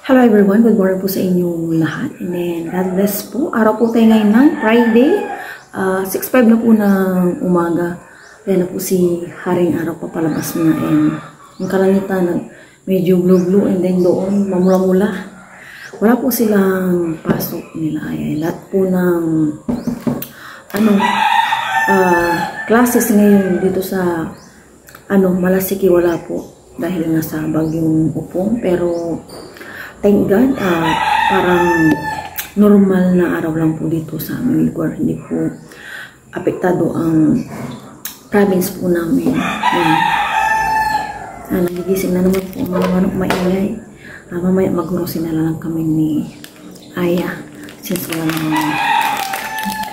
Hello everyone, good morning po sa inyong lahat. And then, God bless po. Araw po tayo ngayon ng Friday. 6:05 na po ng umaga. Kaya na po si Haring Araw papalabas na. And yung kalangitan, medyo blue-blue. And then doon, mamula-mula. Wala po silang pasok nila. Ay, lahat po ng classes ngayon dito sa Malasiki wala po. Dahil nga sa bagyong Upong. Pero thank God, parang normal na araw lang po dito sa amin lugar. Hindi po apektado ang province po namin. Nagigising na naman po mga manok maingay. Mamaya maggrocery na lang kami ni Aya since wala naman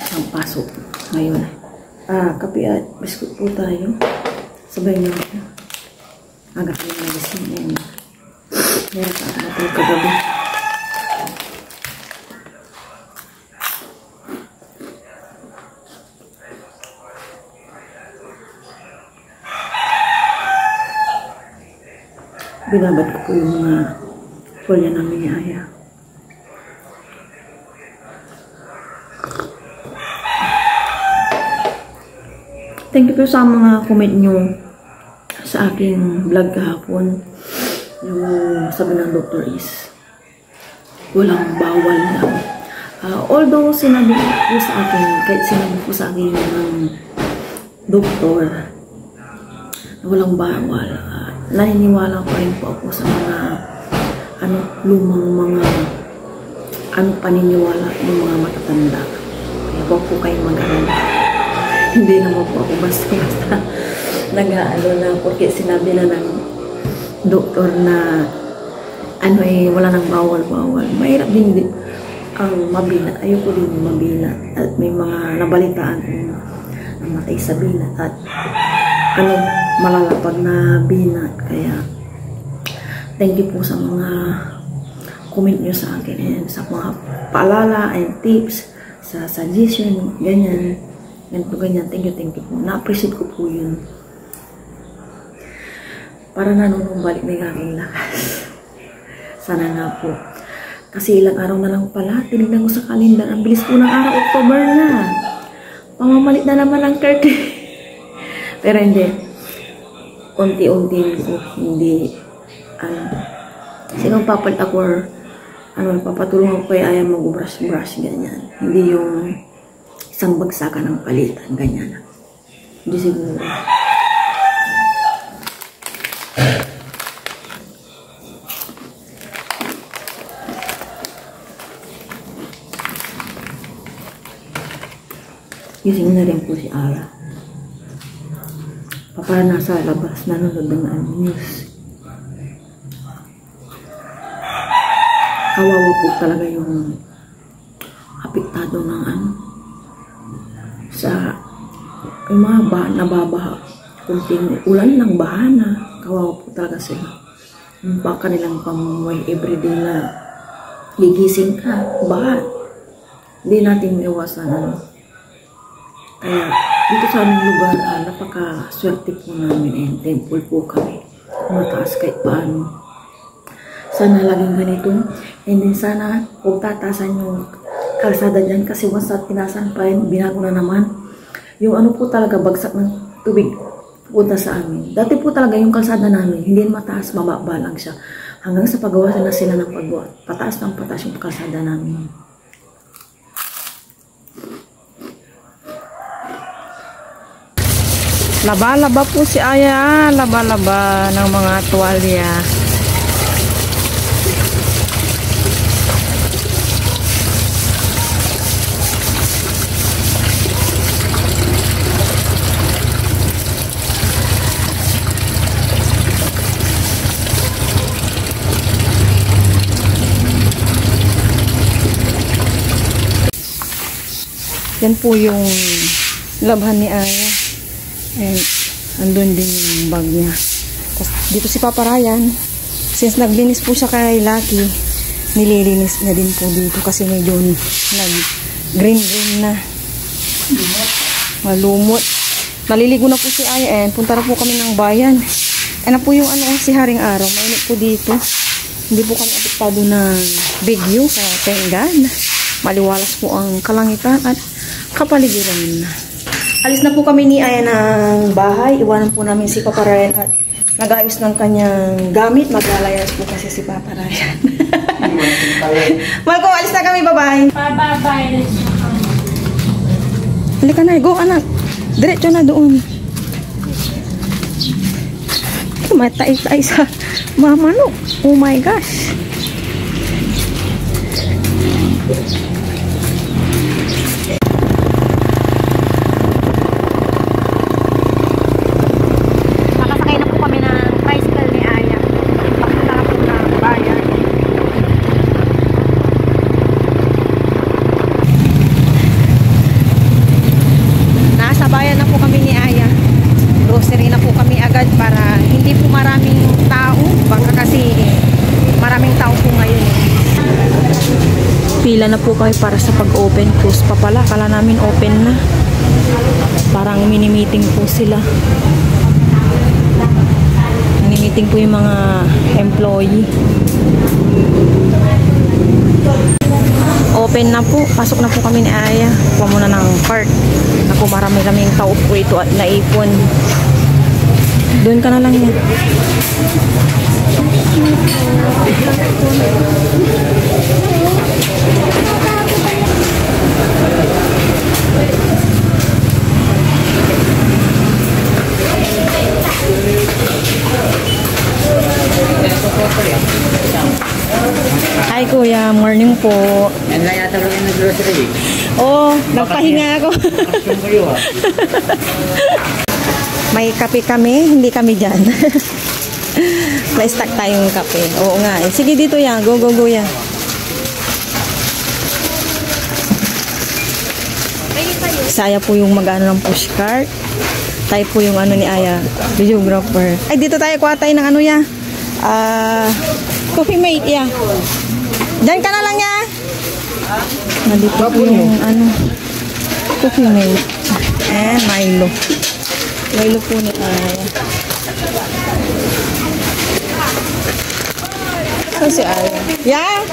siyang pasok ngayon. Kape at biskut po tayo. Sabay niyo po. Aga kami nagising. Meron ka ako matulog kagabi. Binabad ko po yung mga polya namin ni Aya. Thank you po sa mga comment nyo sa aking vlog kahapon. Yung sabi ng doctor is walang bawal lang. Although sinabi po sa akin, kahit sinabi po sa akin ng doktor na walang bawal, naniniwala pa rin po ako sa mga lumang mga paniniwala ng mga matatanda. Kaya huwag po kayong mag-alala. Hindi naman po ako basta na porque sinabi na ng doktor na wala nang bawal-bawal. Mahirap din ang mabinat. Ayoko din mabinat. At may mga nabalitaan kung namatay sa binat. At malalapag na binat. Kaya thank you po sa mga comment nyo sa akin. And sa mga paalala and tips, sa suggestion, ganyan. Ganyan. Thank you po. Na-appreciate ko po yun. Para nanunumbalik na yung aking lakas. Sana nga po. Kasi ilang araw na lang pala. Tinignan ko sa kalendar. Ang bilis po ng araw. October na. Pamamalit na naman ang curtain. Pero hindi. Unti-unti ko. Hindi. Sinong papalit ako or papatulong ako kay Aya mag-brush-brush. Ganyan. Hindi yung isang bagsakan ng palitan. Ganyan. Hindi siguro. Gising na rin po si Ara. Para nasa labas, nanonood ng news. Kawawa po talaga yung apektado ng sa yung mga nababaha. Kunting ulan ng bahana. Kawawa po talaga sila. Yung pa kanilang pamumuhay everyday na gigising ka, baha. Hindi natin iwasan Kaya, dito sa aming lugar, napaka-swerte po namin and thankful po kami. Mataas kahit paano. Sana laging ganito. And then sana, huwag tatasan yung kalsada dyan kasi once na tinasan pa rin, binago na naman. Yung po talaga, bagsak ng tubig punta sa amin. Dati po talaga yung kalsada namin, hindi mataas, mababa lang siya. Hanggang sa paggawa na sila ng paggawa. Pataas ng pataas yung kalsada namin. Laba-laba po si Aya, laba-laba ng mga tuwalya. Yan po yung labhan ni Aya. And andun din yung bag niya. Tapos dito si Papa Ryan, since naglinis po siya kay Lucky, nililinis na din po dito kasi medyo nag-green na. Malumot. Maliligo na po si Aya and punta na po kami ng bayan. Ano po yung si Haring Araw. Mainit po dito. Hindi po kami estado ng video. Kaya thank God, maliwalas po ang kalangitan at kapaligiran. Alis na po kami ni Aya ng bahay. Iwanan po namin si Papa Ryan at nag-ayos ng kanyang gamit. Maglalayas po kasi si Papa Ryan. Marco, alis na kami. Bye-bye. Bye-bye. Halika na. Go, anak. Diretso na doon. Matay-tay sa mama, no? Oh my gosh. Makasakay na po kami ng tricycle ni Aya. Papunta na po ng bayan. Nasa bayan na po kami ni Aya. Grocery na po kami agad para hindi po maraming tao. Baka kasi maraming tao po ngayon. Pila na po kayo para sa pag-open. Close pa pala. Kala namin open na. Parang mini-meeting po sila. Mini-meeting po yung mga employee. Open na po. Pasok na po kami ni Aya. Kuha muna ng cart. Naku, marami kaming tao po ito at naipon. Doon ka na lang yan. Hi kuya, morning po. Yan lang yata lang yung nag-grocery. Oh, nagpahinga ako. May kape kami, hindi kami dyan. May stock tayong kape. Oo nga. Eh. Sige dito yan. Go, go, go yan. Saya po yung mag-ano ng pushcart. Tayo po yung ano ni Aya, videographer. Ay, dito tayo kuha tayo ng ano ya. Coffee mate ya. Diyan ka na lang ya. Nandito po yung ano. Coffee mate. And Milo. Milo po ni Aya. Saan si Aya? Yeah?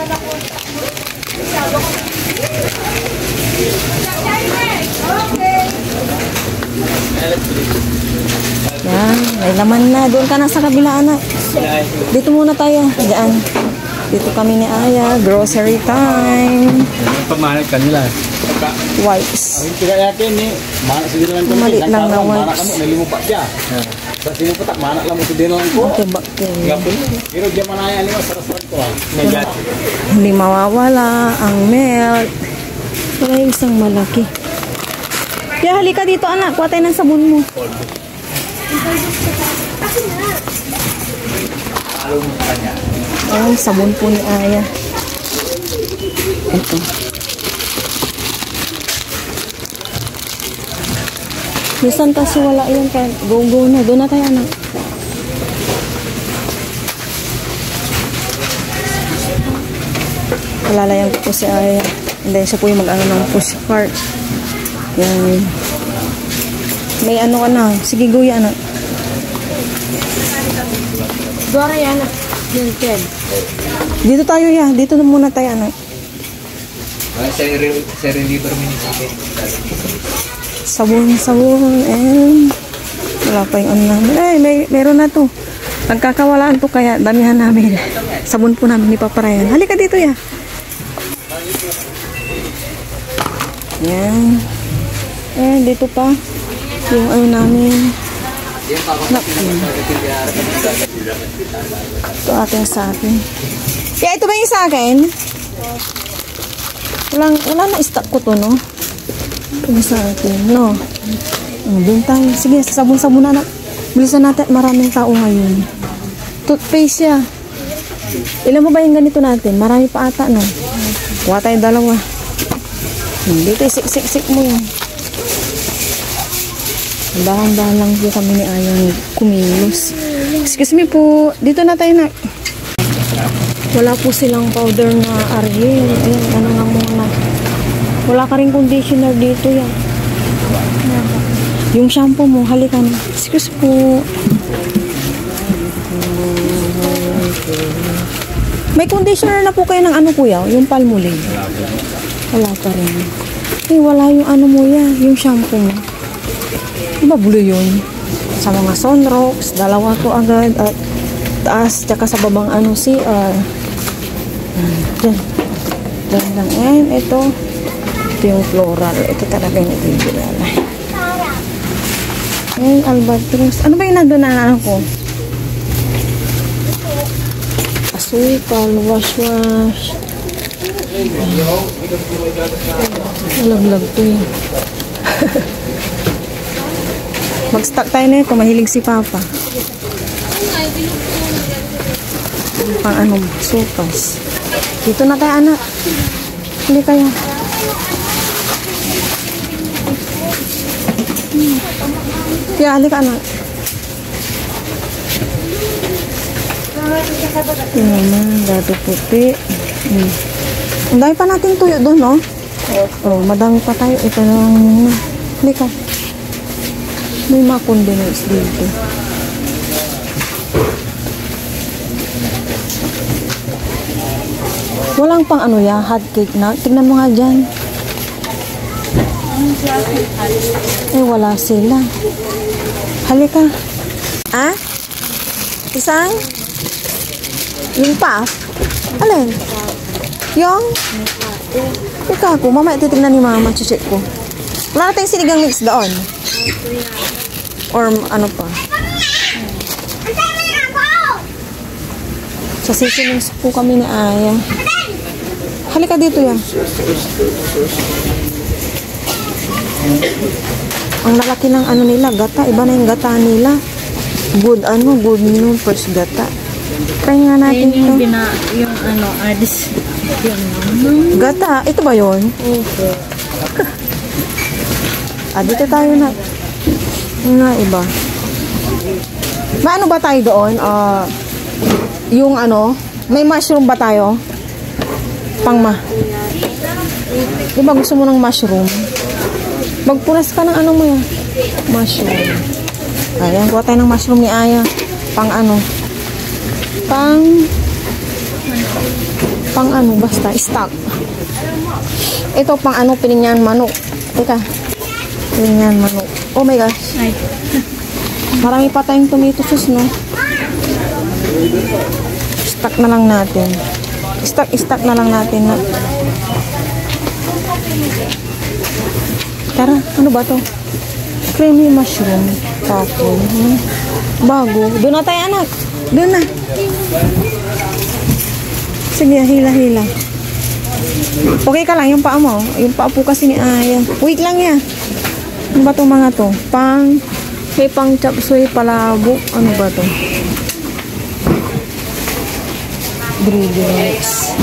Yan, may laman na. Doon ka na sa kabila, anak. Dito muna tayo. Diyan. Dito kami ni Aya. Grocery time. Pagmahanap kanila. Wipes. Ang tiga natin ni, manak sa dinulang ko. Maliit lang na Manak wipes. kamu, nalimupa siya. Sa sinuputak, manak lang mo sa dinulang ko. Ito bacteria. Gapon, pero diyan manaya lima sa restaurant ko. Hindi mawawala ang milk. Wala yung isang malaki. Kaya halika dito, anak. Kuha tayo ng sabon mo. Ayan, sabon po ni Aya. Ito. Minsan kasi wala yun. Kaya go-go na. Doon na tayo, anak. Palalayan ko po si Aya. And then siya po yung mag-ano ng push cart. Yan. May ano ka na. Sige, guya, anak. Dora yan. Yan, Ken. Dito tayo, ya. Dito na muna tayo, anak. Sabon, and wala pa yung ano namin. Ay, meron na to. Nagkakawalaan to kaya damihan namin. Sabon po namin ni Papa Ryan. Halika dito, ya. Yan. Eh, dito pa. Yung ano namin. Ito ating sa akin. Kaya ito ba yung sa akin? Wala na stock ko to, no? Ito yung sa akin, no? Doon tayo. Sige, sabon-sabon na. Bilisan natin. Maraming tao ngayon. Toothpaste siya. Ilan mo ba yung ganito natin? Marami pa ata, no? Kuha tayo dalawa. Dito, sik-sik mo yun. Dahan-dahan lang po kami ni Ayang kumilos. Excuse me po. Dito na tayo na. Wala po silang powder na Ariel. Ayan, ano nga muna. Wala ka rin conditioner dito yan. Yung shampoo mo, halika na. Excuse po. May conditioner na po kayo ng ano kuya? Yung Palmolive? Wala pa rin. Eh, wala yung ano mo yan. Yung shampoo mo. Diba blue yun? Sa mga sunrocks, dalawa to agad. At taas, tsaka sa babang ano CR. Yan. Yan lang. And ito yung floral. Ito talaga yung original. And Albatros. Ano ba yung nandun na ano ko? Asukal, wash. Malaglag to yun. Mag-stock tayo na ito. Mahilig si Papa. Pang ano, sukas. Dito na tayo, anak. Hindi kaya. Kaya, halika, anak. Yan na, dato puti. Ang dami pa natin tuyo doon, no? Oh, madami pa tayo. Ito lang muna. Halika. May mga condiments dito. Walang pang ano ya, hot cake na. Tingnan mo nga dyan. Eh, wala sila. Halika. Ah? Isang? Yung puff? Alin? Yung? Ika ko. Mamaya titignan ni mama. Check ko. Wala natin sinigang mix doon. Or ano pa? Sa seasonings po kami ni Aya. Halika dito yan. Ang lalaki ng ano nila, gata. Iba na yung gata nila. Good no, first gata. Try nga natin ito. Yung ano, adis. Gata, ito ba yun? Opo. Dito tayo na. Nga iba. May ano ba tayo doon? Yung ano, may mushroom ba tayo? Diba gusto mo ng mushroom? Magpunas ka ng ano mo yan. Mushroom. Ayan, kuha tayo ng mushroom ni Aya. Pang ano, basta, stock. Ito pang ano, pininyan manok. Teka. Pininyan manok. Oh my gosh. Ay. Marami pa tayong tomato sauce, no? Stock na lang natin. Stock na lang natin na. Tara, ano ba to? Creamy mushroom. Tapos, bago. Doon na tayo, anak. Doon na. Sige, hila-hila. Okay ka lang, yung paa mo. Yung paa po kasi ni Aya. Wait lang yan. Ano ba itong mga to? May pang chop suey palabo. Ano ba to? Ingredients.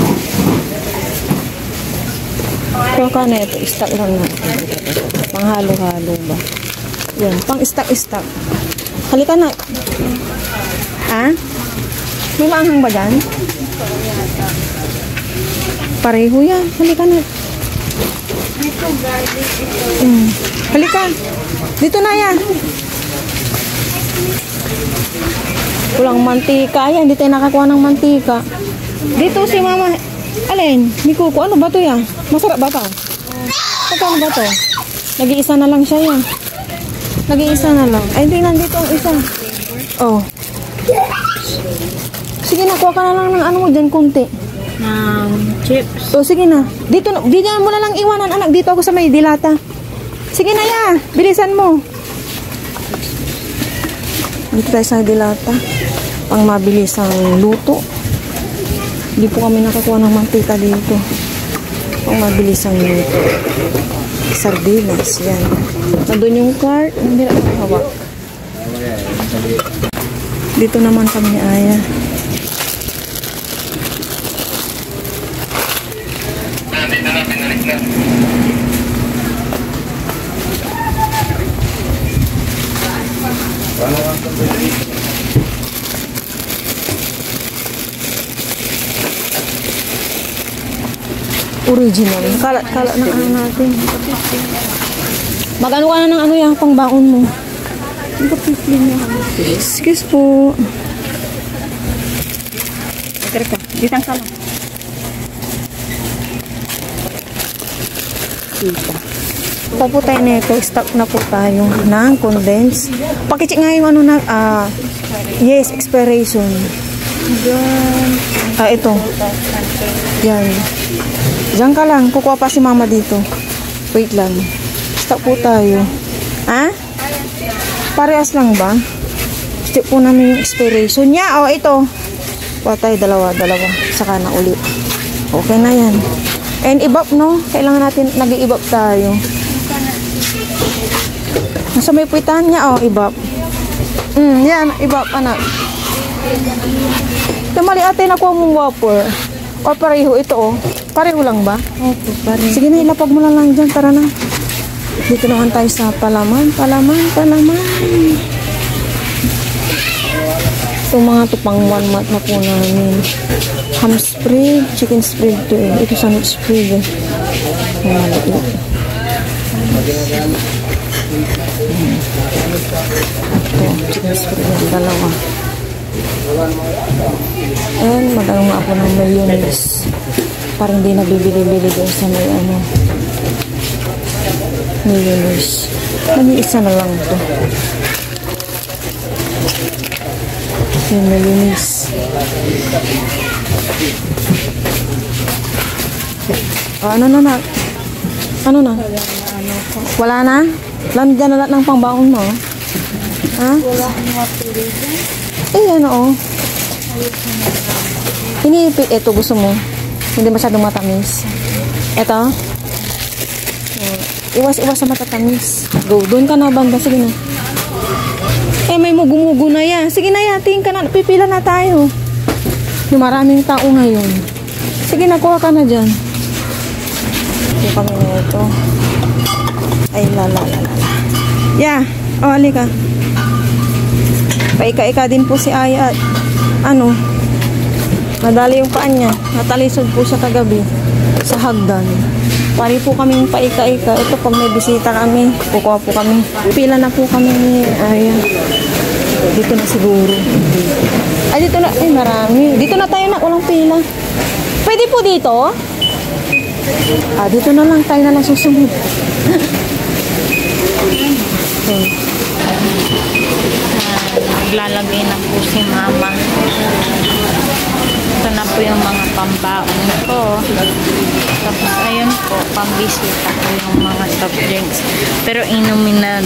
Kuha na ito. Stock lang natin. Pang halo-halo ba? Yan. Pang stock. Halika na. Ha? May maanghang ba dyan? Pareho yan. Halika na. Halika. Dito na yan. Kulang mantika. Yan. Hindi tayo nakakuha ng mantika. Dito si mama. Alin? Mikuko. Ano ba to yan? Masarap ba to? Ano ba to? Nag-iisa na lang siya yan. Nag-iisa na lang. Ay, hindi. Nandito ang isa. Oh. Sige na. Kuha ka na lang ng ano mo dyan. Kunti. Chips. Oh, sige na. Dito mo na lang iwanan, anak. Dito ako sa may dilata. Sige na ya. Bilisan mo. Dito tayo sa dilata. Pang mabilis ang luto. Hindi po kami nakakuha ng mantika dito. Pang mabilis ang luto. Sardinas. Yan. Nandun yung cart. Hindi na hawak. Dito naman kami ni Aya. Original. Kalat ng ano natin. Mag-ano ka na ng ano yung pangbaon mo. Excuse po. Teka. Ditang ka lang. Kita. Pa po tayo nito. Stock na po tayo ng condense. Pakicheck nga yung ano na, yes, expiration. Ito. Yan. Diyan ka lang. Kukuha pa si mama dito. Wait lang. Stock po tayo. Ha? Parehas lang ba? Check po namin yung expiration niya. Ito. Patay, dalawa. Saka na ulit. Okay na yan. And ibap, no? Kailangan natin, nag-i-ibap tayo. Nasa may puwitan niya, ibap. Yan, ibap, anak. Ito mali ate, nakuha mong whopper. O pareho, ito, Pareho lang ba? Opo, pareho. Sige na, ilapag mo na lang dyan. Tara na. Dito naman tayo sa palaman. Ito mga tupang 1 month na po namin. Ham spread, chicken spread to Ito sandwich spread maliit. Ito, chicken spread yan, dalawa. And magano nga ako ng mayonnaise. Parang hindi nabibili-bili doon sa may mayonnaise. Nag-iisa na lang ito. Yung mayonnaise. Ano na? Wala na? Landian na lang ng pangbaon mo. Ha? Hinipit. Ito gusto mo. Hindi masyadong matamis. Ito. Iwas sa matatamis. Go. Doon ka na banda. Sige na. May mugu-mugu na yan. Sige na yan. Tingin ka na. Pipila na tayo. Yung maraming tao ngayon. Sige na. Kuha ka na dyan. Kuha kami na ito. Ay, Yeah. Halika. Paika-ika din po si Aya. Nadali yung paan niya. Natalisod po siya kagabi sa hagdan. Pari po kaming paika-ika. Ito pag may bisita kami, kukuha po kami. Pila na po kami ni Aya. Dito na siguro. Dito na. Marami. Dito na tayo na. Walang pila. Pwede po dito? Dito na lang. Tayo na lang susunod. Okay. Naglalagay na po si mama. Ito na po yung mga pambaon ko. Tapos ayun po, pambisita ko yung mga soft drinks. Pero inumin na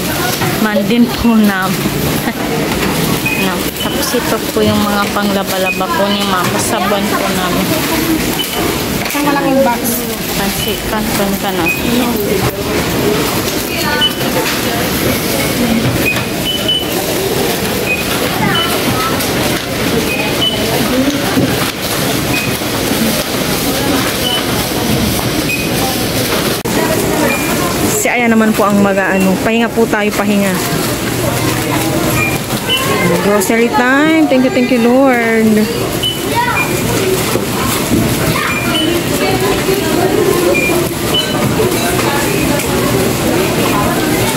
man din po namin. Tapos ito po yung mga panglaba-laba po ni mama. Sabon po namin. Isang malaking box. Kanton ka na. Si Aya naman po ang pahinga po tayo, pahinga. Grocery time. Thank you Lord.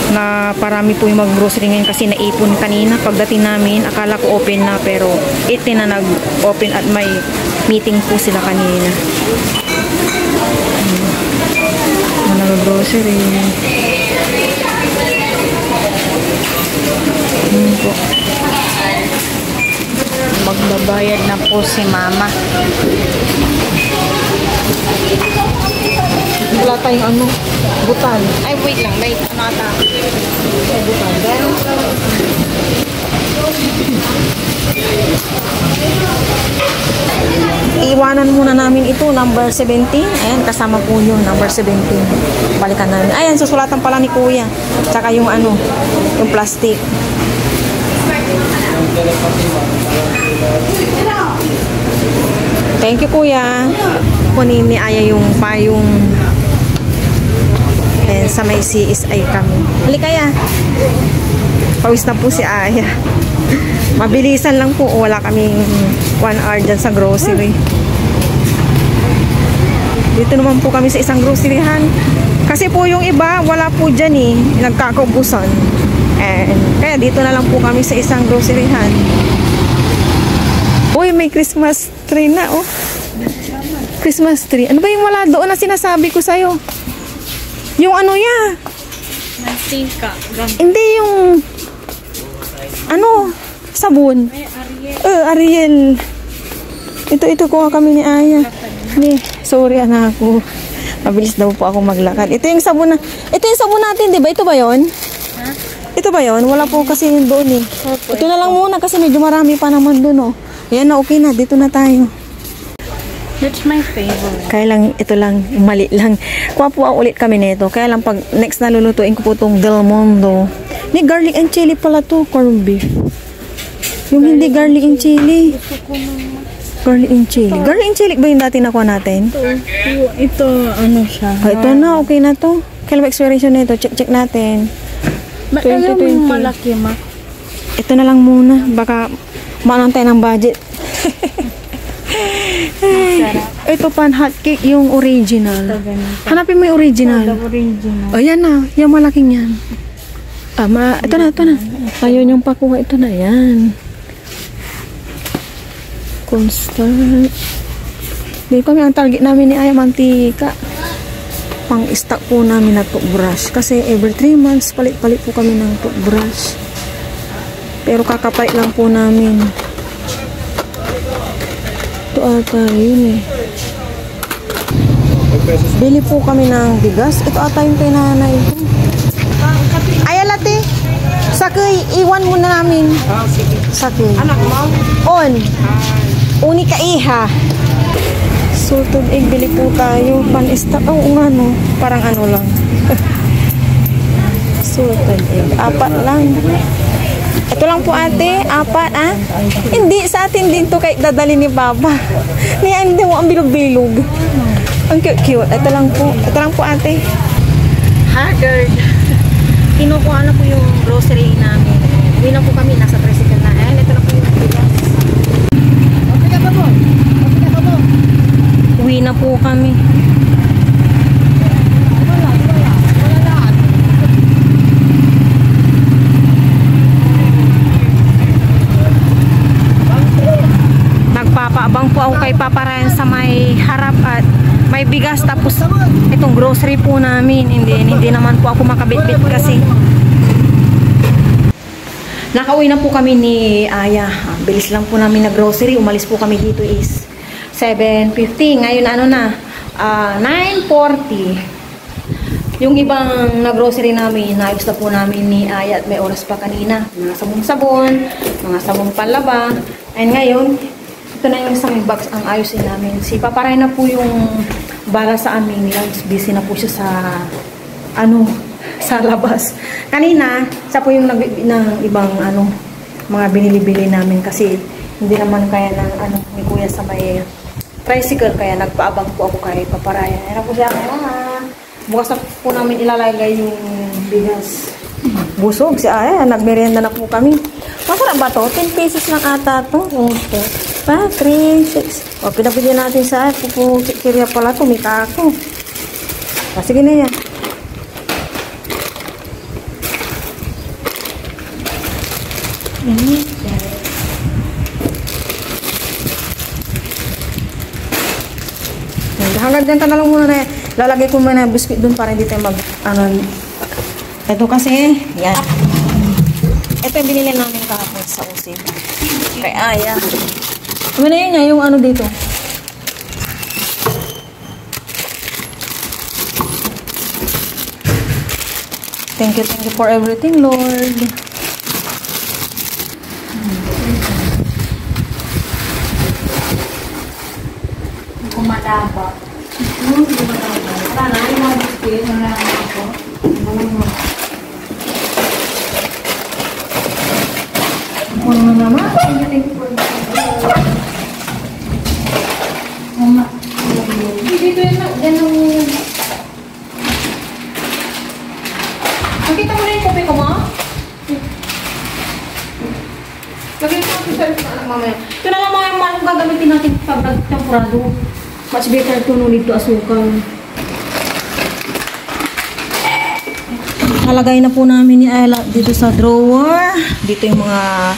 Na parami po yung mag-grocery ngayon kasi naipon kanina. Pagdating namin, akala ko open na pero 8 na nag-open at may meeting po sila kanina. Nag-grocery. Po. Magbabayad na po si mama. Wala tayong butan. Ay, wait lang. May mata. Butan. Iiwanan muna namin ito, number 17. Ayan, kasama po yun, number 17. Balikan namin. Ayan, susulatan pala ni kuya. Tsaka yung yung plastic. Thank you kuya. Kunin ni Aya yung payong. And sa may CSI kami. Halika ya. Pawis na po si Aya. Mabilisan lang po. Wala kaming 1 hour dyan sa grocery. Dito naman po kami sa isang groceryhan. Kasi po yung iba, wala po dyan nagkakaubusan. And kaya dito na lang po kami sa isang groceryhan. Uy, may Christmas tree na Christmas tree. Ano ba yung wala doon na sinasabi ko sa'yo? Yung ano ya? Mantika. Hindi yung ano? Sabon. Ariel. Ito kuha kami ni Aya. Sorry anak ko. Mabilis daw po ako maglakad. Ito yung sabon natin, di ba? Ito ba yon? Ha? Ito ba yon? Wala po kasi yun doon eh. Ito na lang muna kasi medyo marami pa naman doon oh. Ayan na, okay na. Dito na tayo. That's my favorite. Kaya lang, ito lang, mali lang. Kuha po ulit kami nito. Kaya lang pag next na lulutuin ko po itong Del Mondo. Ni garlic and chili pala to, corned beef. Yung hindi garlic and chili. Garlic and chili. Garlic and chili ba yung dati nakuha natin? Ito, ano siya? Ito na, okay na to. Kailan ba expiration na ito? Check natin. Alam mo yung malaki, ma? Ito na lang muna. Baka maanong tayo ng budget. Ito pan hotcake yung original. Hanapin mo yung original. Ayan na, yung malaking yan. Ito na. Ayun yung pakuha. Ito na yan. Constant. Dito kami ang target namin ni Aya mantika. Pang-stock po namin na toothbrush. Kasi every 3 months palit-palit po kami ng toothbrush. Pero kakapalit lang po namin. Ito ata yun eh. Bili po kami ng bigas. Ito ata yung kay nanay ito. Ay, alate. Sakay, iwan muna namin. Sakay. Anak mo? On. Uni ka iha. Salted egg, bili po tayo. Pan-stock. No. Parang ano lang. Salted egg. 4 lang. Ito lang po ate, 4 Hindi, sa atin din to kay dadali ni Papa. Hindi mo ang bilog-bilog. Ang cute. Ito lang po ate. Haggard. Kinukuha na po yung grocery namin. Uwi na po kami, nasa tricycle na. Ito na po yung bigas. Uwi na po kami. Nagpapaabang po ako kay Papa Ryan sa may harap at may bigas tapos itong grocery po namin. Hindi naman po ako makabitbit kasi. Nakauwi na po kami ni Aya. Bilis lang po namin na grocery. Umalis po kami dito is 7:50. Ngayon 9:40. Yung ibang na grocery namin, naayos na po namin ni Aya at may oras pa kanina. Mga sabon-sabon, mga sabong panlaba. And ngayon, ito na yung sa may box ang ayusin namin. Si Papa Ray na po yung bala sa aming lunch. Busy na po siya sa labas. Kanina, siya po yung ng ibang mga binili-bili namin kasi hindi naman kaya ng ni Kuya sa may tricycle kaya nagpaabang po ako kay Papa Ray. Ayan po siya. Bukas na po namin ilalagay yung bigas. Busog si Aya. Nagmerienda na po kami. Masarap ba to? 10 pesos lang ata to. Okay. 3, 6. O, pinapigyan natin sa pupukirya pala. Tumika ako. Sige na yan. Hanggang dyan na lang muna na lalagay ko muna biscuit dun para hindi tayo ito kasi yan. Ito yung binili namin kahapon sa Usib. Kay Aya. Ano na yun niya, yung dito. Thank you for everything, Lord. Kumadaba. Wala na, yung mga biscuit. Wala na ako. Ano na naman? Dito yun na. Ganun. Nakita mo na yung kopi ko mo? Lagay ko sa anak mamaya. Ito na lang mga manong gagamitin natin pag nag-temporado. Much better to no dito asukal. Nalagay na po namin ni Ella dito sa drawer. Dito yung mga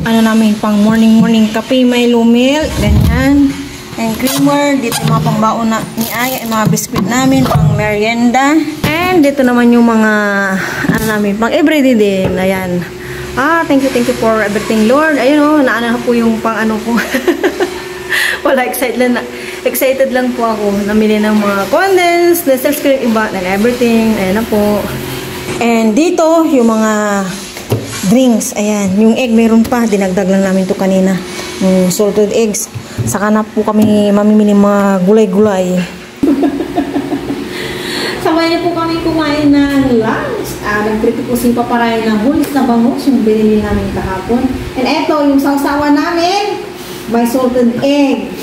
namin pang morning kape, may lumil, ganyan. And creamer, dito yung mga pangbaon na ni Aya, yung mga biscuit namin, pang merienda. And dito naman yung mga, ano namin, pang everyday din. Ayan. Thank you for everything, Lord. Ayun o, naana po yung pang ano ko. Wala, excited lang po ako. Namili ng mga condensed, the self-screen iba, and everything. Ayan na po. And dito, yung mga drinks. Ayan. Yung egg, meron pa. Dinagdag lang namin to kanina. Yung salted eggs. Saka na po kami mamimili mga gulay-gulay. Sabay niyo po kami kumain ng lunch. Nagprito po si Paparay ng bulis na bangus, yung binili namin kahapon. And eto, yung sausawan namin, may salted egg.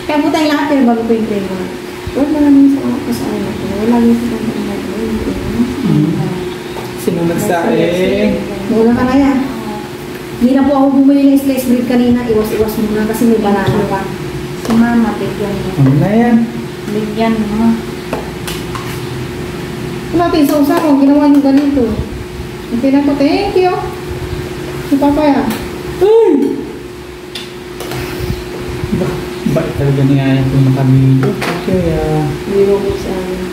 Kaya po tayong lahat pero bago po yung crema. Lord, maraming salamat po sa akin ito. Lagi po tayong Sino nagsaing? Muna ka na yan. Hindi na po ako bumili ng sliced bread kanina. Iwas-iwas muna kasi may banana pa. Si Mama, bigyan mo. Ano na yan? Bigyan mo. Natin sa usapan, ginawa niyo ganito. Okay na po, thank you. Si Papa yan. Bakit talaga niya kung nakamili? Kaya... Hindi mo po sa amin.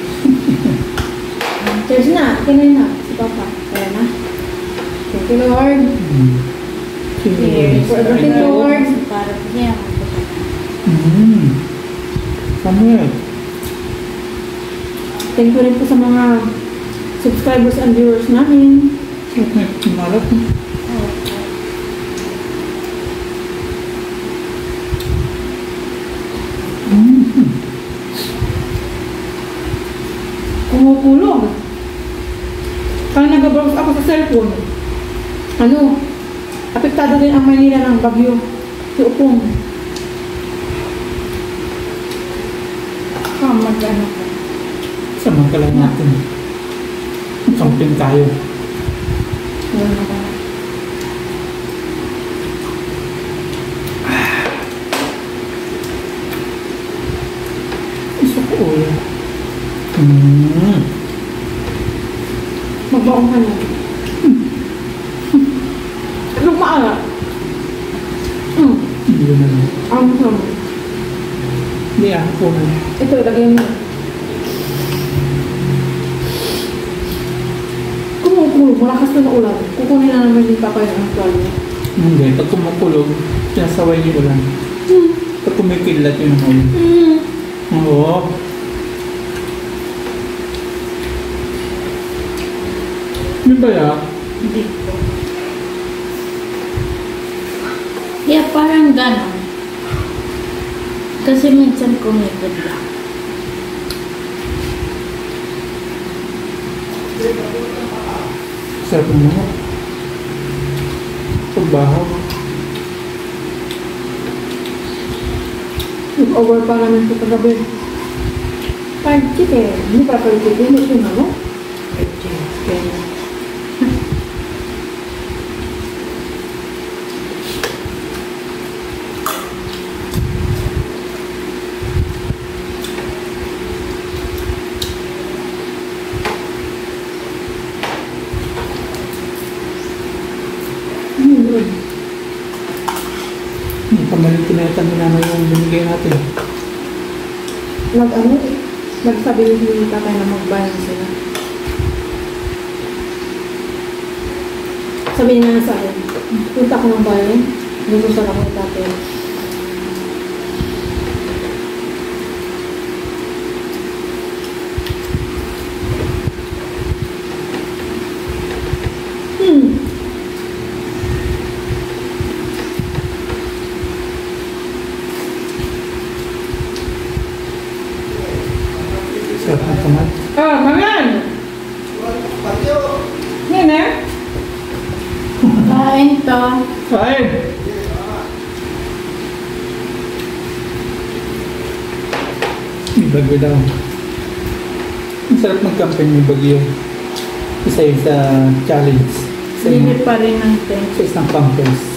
Cheers na. Okay na yun na. Si Papa. Kaya na. Thank you, Lord. Cheers. For everything, Lord. Para po niya. Samuel. Thank you rin po sa mga subscribers and viewers namin. Malap. Kumukulog. Parang nag-browse ako sa cellphone. Apektado din ang Manila ng bagyo. Si Upong. Mag-ano ka. Samantala natin. Camping tayo. Wala na ba? Gusto ko ulo. Magbaong ka na. Anong maala? Hindi na lang. Ang sama. Hindi ako na. Ito, lagay mo. Kumukulog, malakas na ulan. Kukunin na naman yung Papa yung tuwalya. Hindi. Pag kumukulog, sinasaway niyo ulan. Pag kumikidlat yun ang ulan. Oo. Ano ba ya? Hindi po. Yeah, parang gano'n. Kasi minsan kumikod lang. Sarap naman. Pagbahaw. Over pa namin ito kagabi. Pag chicken, hindi pa pag chicken, ito na mo. Chicken. Pamalit kinayatan din naman yung binigay natin. Nagsabi ni tatay na magbayan sila. Sabi niya nga sa akin, punta ko ng bayan, gusto sa ako ni tatay. Sarap ng kamat. Mangan! Yan eh? Kain to. Kain! May bagyo daw. Ang sarap mag-camping may bagyo. Isa yung sa challenge. Sa Hindi pa rin natin. isang campers.